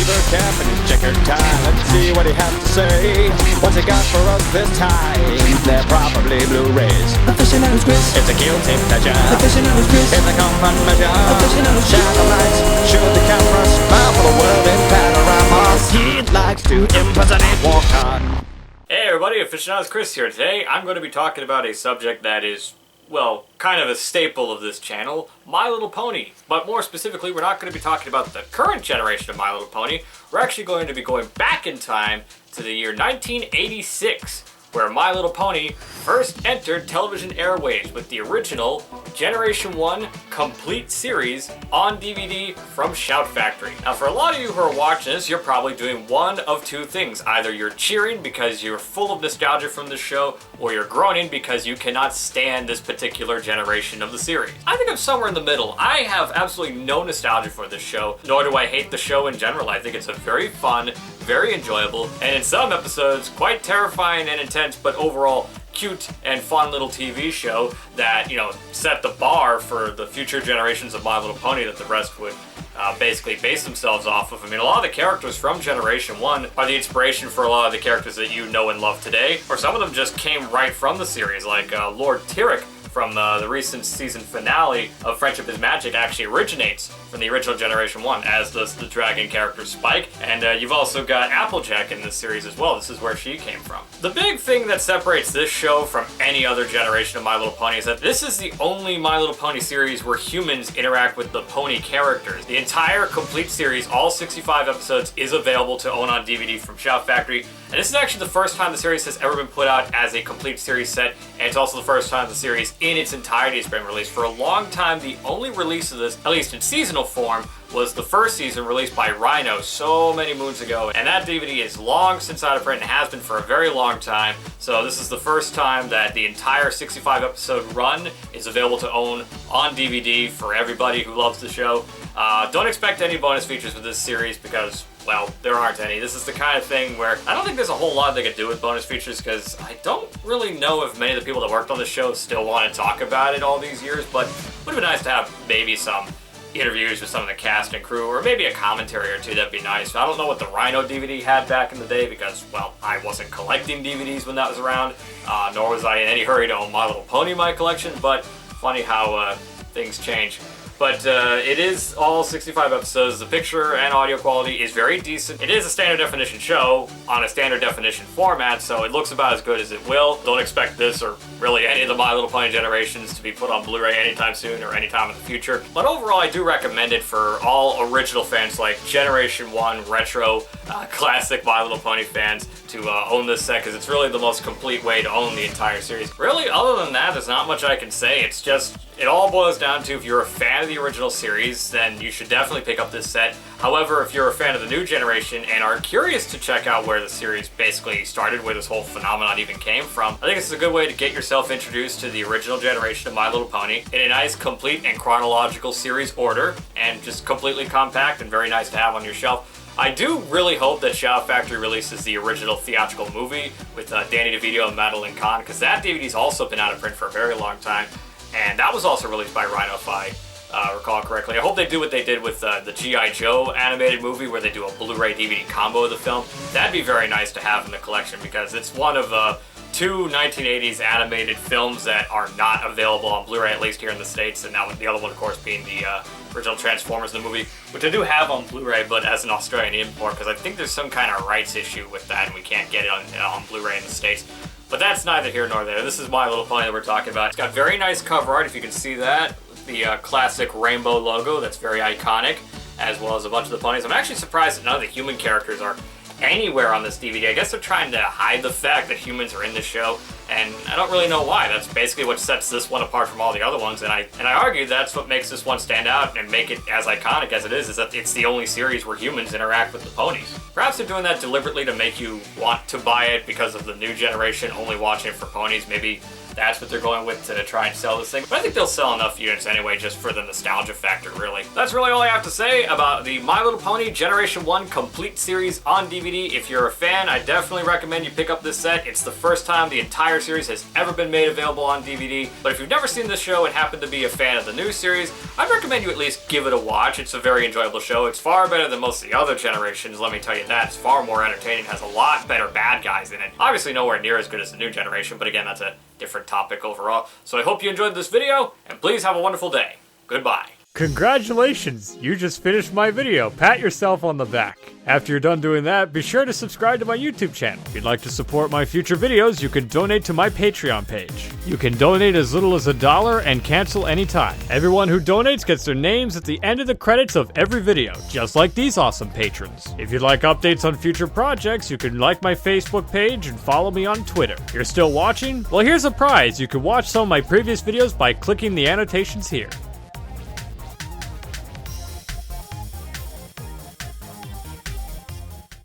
beaver cap and his checkered tie. Let's see what he has to say. What's he got for us this time? They're probably Blu-rays. Aficionados Chris. It's a guilty pleasure. Aficionados Chris. It's a comfort measure. Aficionados. Shine the lights, shoot the camera, smile for the world in panoramas. He likes to impersonate walk on. Hey everybody, Aficionados Chris here. Today I'm going to be talking about a subject that is, well, kind of a staple of this channel, My Little Pony. But more specifically, we're not going to be talking about the current generation of My Little Pony. We're actually going to be going back in time to the year 1986, where My Little Pony first entered television airwaves with the original Generation 1 complete series on DVD from Shout Factory. Now for a lot of you who are watching this, you're probably doing one of two things. Either you're cheering because you're full of nostalgia from this show, or you're groaning because you cannot stand this particular generation of the series. I think I'm somewhere in the middle. I have absolutely no nostalgia for this show, nor do I hate the show in general. I think it's a very fun, very enjoyable, and in some episodes, quite terrifying and intense, but overall cute and fun little TV show that, you know, set the bar for the future generations of My Little Pony that the rest would basically base themselves off of. I mean, a lot of the characters from Generation 1 are the inspiration for a lot of the characters that you know and love today, or some of them just came right from the series, like Lord Tyrek from the recent season finale of Friendship is Magic actually originates from the original Generation 1, as does the dragon character Spike, and you've also got Applejack in this series as well. This is where she came from. The big thing that separates this show from any other generation of My Little Pony is that this is the only My Little Pony series where humans interact with the pony characters. The entire complete series, all 65 episodes, is available to own on DVD from Shout Factory, and this is actually the first time the series has ever been put out as a complete series set, and it's also the first time the series in its entirety has been released. For a long time, the only release of this, at least in seasonal form, was the first season released by Rhino so many moons ago, and that DVD is long since out of print and has been for a very long time. So this is the first time that the entire 65 episode run is available to own on DVD for everybody who loves the show. Don't expect any bonus features with this series because, well, there aren't any. This is the kind of thing where I don't think there's a whole lot they could do with bonus features, because I don't really know if many of the people that worked on the show still want to talk about it all these years, but it would have been nice to have maybe some interviews with some of the cast and crew, or maybe a commentary or two. That'd be nice. I don't know what the Rhino DVD had back in the day because, well, I wasn't collecting DVDs when that was around, nor was I in any hurry to own My Little Pony in my collection, but funny how things change. But it is all 65 episodes. The picture and audio quality is very decent. It is a standard definition show on a standard definition format, so it looks about as good as it will. Don't expect this or really any of the My Little Pony generations to be put on Blu-ray anytime soon or anytime in the future. But overall, I do recommend it for all original fans like Generation 1 retro classic My Little Pony fans to own this set, because it's really the most complete way to own the entire series. Really, other than that, there's not much I can say. It's just, it all boils down to, if you're a fan of the original series, then you should definitely pick up this set. However, if you're a fan of the new generation and are curious to check out where the series basically started, where this whole phenomenon even came from, I think this is a good way to get yourself introduced to the original generation of My Little Pony in a nice, complete, and chronological series order, and just completely compact and very nice to have on your shelf. I do really hope that Shout Factory releases the original theatrical movie with Danny DeVito and Madeline Kahn, because that DVD's also been out of print for a very long time, and that was also released by Rhino, if I recall correctly. I hope they do what they did with the G.I. Joe animated movie, where they do a Blu-ray DVD combo of the film. That'd be very nice to have in the collection, because it's one of two 1980s animated films that are not available on Blu-ray, at least here in the States, and that one, the other one, of course, being the original Transformers, the movie, which I do have on Blu-ray, but as an Australian import, because I think there's some kind of rights issue with that, and we can't get it on Blu-ray in the States. But that's neither here nor there. This is My Little Pony that we're talking about. It's got very nice cover art, if you can see that. The classic rainbow logo, that's very iconic, as well as a bunch of the ponies. I'm actually surprised that none of the human characters are anywhere on this DVD. I guess they're trying to hide the fact that humans are in the show, and I don't really know why. That's basically what sets this one apart from all the other ones, and I argue that's what makes this one stand out and make it as iconic as it is that it's the only series where humans interact with the ponies. Perhaps they're doing that deliberately to make you want to buy it because of the new generation only watching it for ponies. Maybe That's what they're going with to try and sell this thing. But I think they'll sell enough units anyway, just for the nostalgia factor, really. That's really all I have to say about the My Little Pony Generation 1 Complete Series on DVD. If you're a fan, I definitely recommend you pick up this set. It's the first time the entire series has ever been made available on DVD. But if you've never seen this show and happen to be a fan of the new series, I'd recommend you at least give it a watch. It's a very enjoyable show. It's far better than most of the other generations, let me tell you that. It's far more entertaining, has a lot better bad guys in it. Obviously nowhere near as good as the new generation, but again, that's a different topic overall. So I hope you enjoyed this video, and please have a wonderful day. Goodbye. Congratulations! You just finished my video. Pat yourself on the back. After you're done doing that, be sure to subscribe to my YouTube channel. If you'd like to support my future videos, you can donate to my Patreon page. You can donate as little as $1 and cancel anytime. Everyone who donates gets their names at the end of the credits of every video, just like these awesome patrons. If you'd like updates on future projects, you can like my Facebook page and follow me on Twitter. If you're still watching? Well, here's a prize. You can watch some of my previous videos by clicking the annotations here.